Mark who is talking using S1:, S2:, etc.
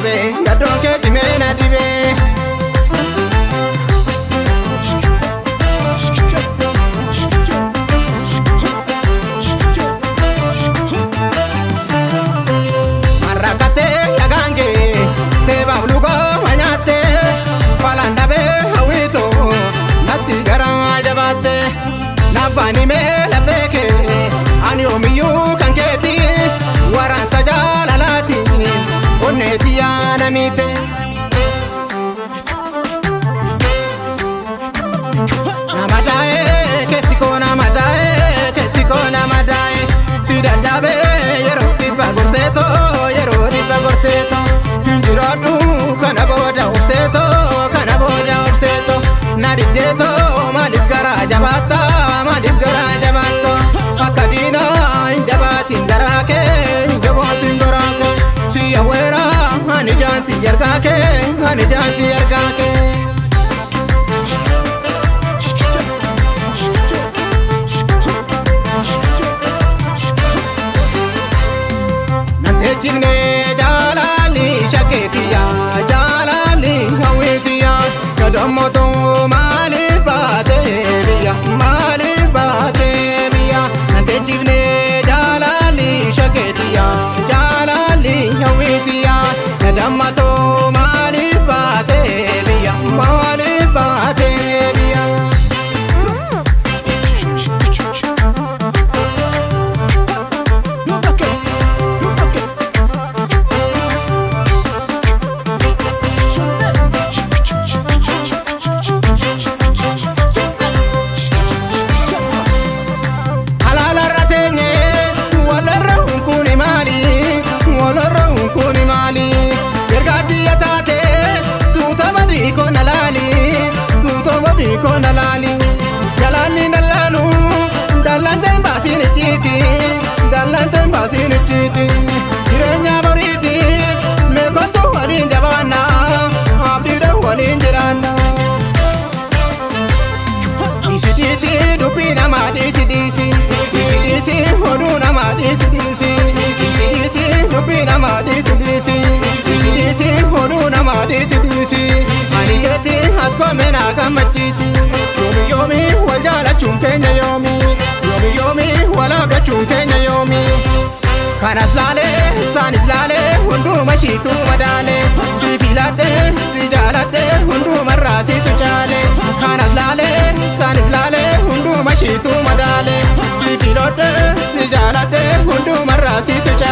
S1: qabe gaddoon kee cimee na dhibe. Nabani me la beke ani omiyu kanketi waran sajalalati oneti anamite namadae kesiko namadae sidadabe yero dipa gorseto hinjiradu kana boda obseto narideto malif gara jabata akadina injabatin darake injabatin darake si awera ani jansi yargake nante chimne jalali shaketiya jalali hawitiya kadomoto malifate biya Chivne jalali shaketiya jalali hawitiya nadamato malifate biya Kona lali jalani nalanu dalante mbasini chiti irenya boriti me kontu warin jabana abdida warin jirana isidisi dupina ma isidisi hoduna ma isidisi dupina ma isidisi hoduna ma isidisi aniyati askomena kamachisi yomi waljala chunkenya yomi walabda chunkenya yomi kanas lale sanis lale hundu mashitu madale bifilade sijalade hundu marasi tuchale kanas lale sanis lale hundu mashitu madale bifilade sijalade hundu marasi tuchale